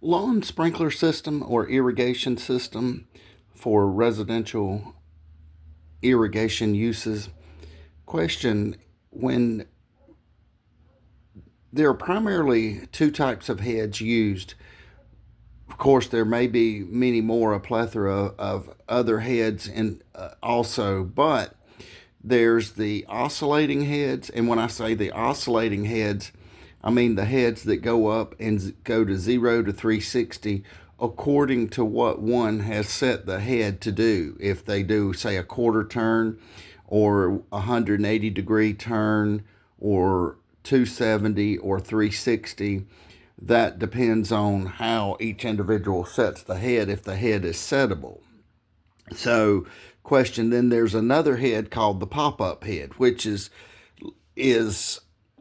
Lawn sprinkler system or irrigation system for residential irrigation uses. Question: when there are primarily two types of heads used. Of course, there may be many more, a plethora of other heads, and also, but there's the oscillating heads, and when I say the oscillating heads, I mean the heads that go up and go to 0 to 360 according to what one has set the head to do. If they do, say, a quarter turn or 180-degree turn or 270 or 360, that depends on how each individual sets the head, if the head is settable. So, question, then there's another head called the pop-up head, which is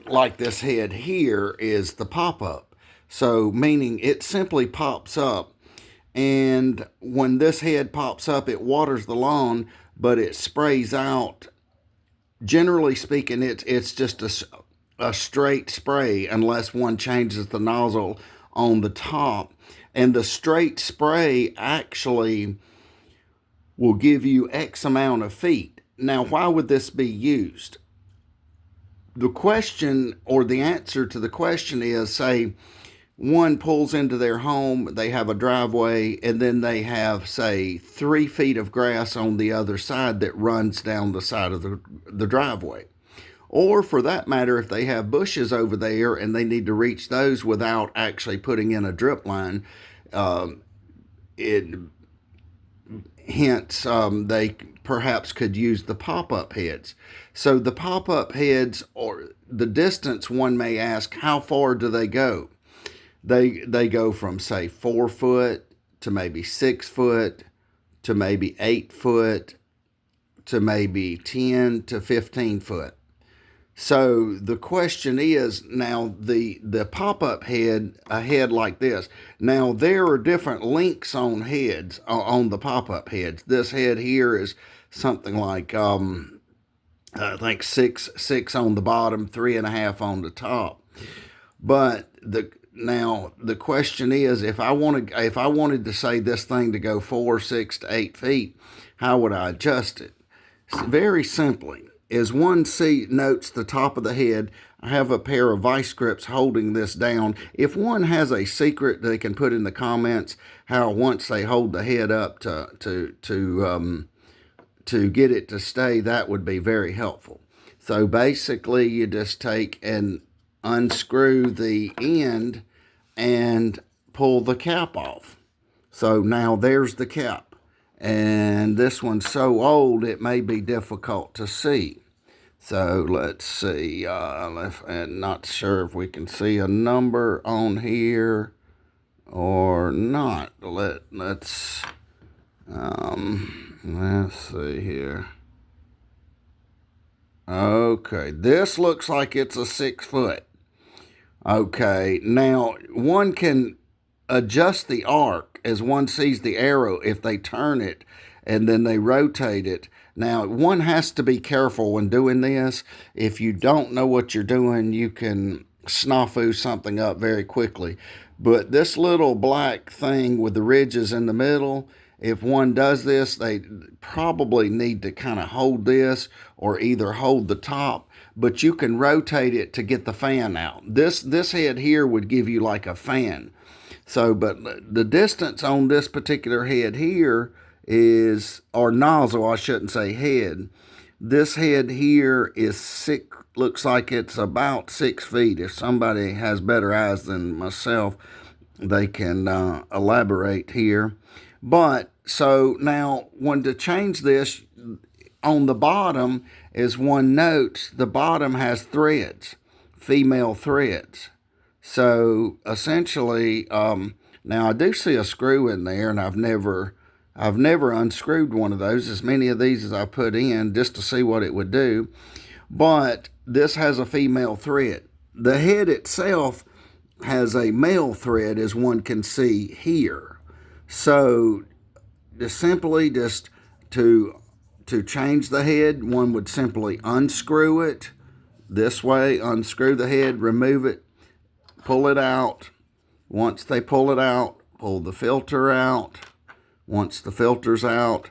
like this head here is the pop-up. So, meaning it simply pops up, and when this head pops up, it waters the lawn, but it sprays out. Generally speaking, it's just a straight spray unless one changes the nozzle on the top. And the straight spray actually will give you X amount of feet. Now, why would this be used? The question, or the answer to the question, is, say, one pulls into their home, they have a driveway, and then they have, say, 3 feet of grass on the other side that runs down the side of the driveway. Or, for that matter, if they have bushes over there and they need to reach those without actually putting in a drip line, hence they perhaps could use the pop-up heads. So the pop-up heads, or the distance, one may ask, how far do they go? They go from, say, 4 foot to maybe 6 foot to maybe 8 foot to maybe 10 to 15 foot. So the question is, now the pop-up head, a head like this. Now there are different lengths on heads, on the pop-up heads. This head here is something like I think six on the bottom, 3.5 on the top. But now the question is, if I wanted to say this thing to go 4, 6 to 8 feet, how would I adjust it? Very simply. As one notes the top of the head, I have a pair of vice grips holding this down. If one has a secret, they can put in the comments how once they hold the head up to get it to stay, that would be very helpful. So basically, you just take and unscrew the end and pull the cap off. So now there's the cap. And this one's so old it may be difficult to see. So let's see. I'm not sure if we can see a number on here or not. Let's see here. Okay, this looks like it's a 6 foot. Okay, now one can adjust the arc as one sees the arrow if they turn it and then they rotate it. Now, one has to be careful when doing this. If you don't know what you're doing, you can snafu something up very quickly. But this little black thing with the ridges in the middle, if one does this, they probably need to kind of hold this or either hold the top, but you can rotate it to get the fan out. This head here would give you like a fan. So, but the distance on this particular head here is, or nozzle, I shouldn't say head. This head here is looks like it's about 6 feet. If somebody has better eyes than myself, they can elaborate here. But, so now, when to change this, on the bottom, as one notes, the bottom has threads, female threads. So essentially, now I do see a screw in there, and I've never unscrewed one of those, as many of these as I put in, just to see what it would do. But this has a female thread. The head itself has a male thread, as one can see here. So just to change the head, one would simply unscrew it this way, unscrew the head, remove it, pull it out, Once they pull it out, pull the filter out. Once the filter's out,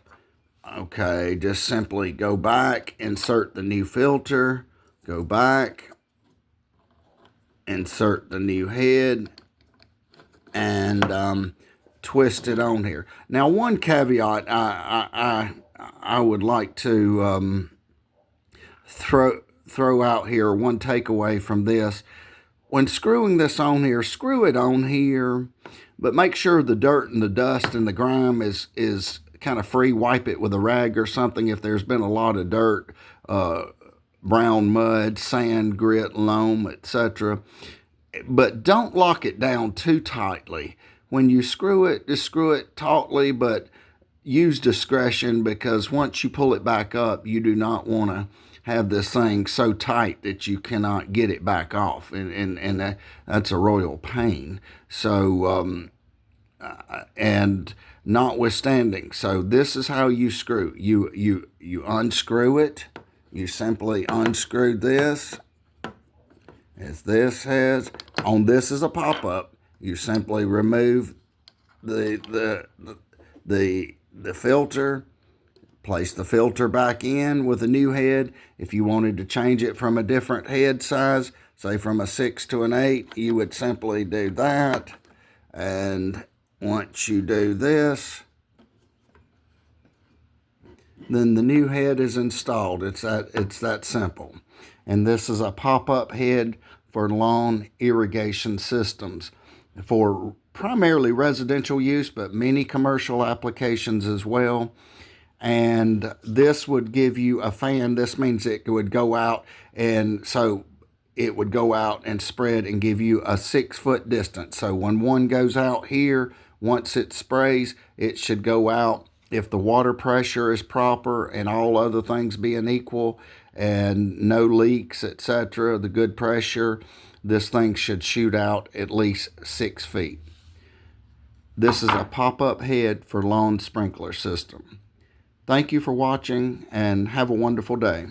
okay, just simply go back, insert the new filter, go back, insert the new head, and twist it on here. Now, one caveat I would like to throw out here, one takeaway from this. When screwing this on here, screw it on here, but make sure the dirt and the dust and the grime is kind of free. Wipe it with a rag or something if there's been a lot of dirt, brown mud, sand, grit, loam, etc. But don't lock it down too tightly. When you screw it, just screw it tautly, but use discretion, because once you pull it back up, you do not want to have this thing so tight that you cannot get it back off, and that's a royal pain. So, and notwithstanding, so this is how you screw. You unscrew it. You simply unscrew this, as this has. On this is a pop-up. You simply remove the filter. Place the filter back in with a new head. If you wanted to change it from a different head size, say from a 6 to an 8, you would simply do that. And once you do this, then the new head is installed. It's that simple. And this is a pop-up head for lawn irrigation systems for primarily residential use, but many commercial applications as well. And this would give you a fan. This means it would go out, and so it would go out and spread and give you a 6-foot distance. So when one goes out here, once it sprays, it should go out. If the water pressure is proper and all other things being equal and no leaks, etc., the good pressure, this thing should shoot out at least 6 feet. This is a pop-up head for lawn sprinkler system. Thank you for watching, and have a wonderful day.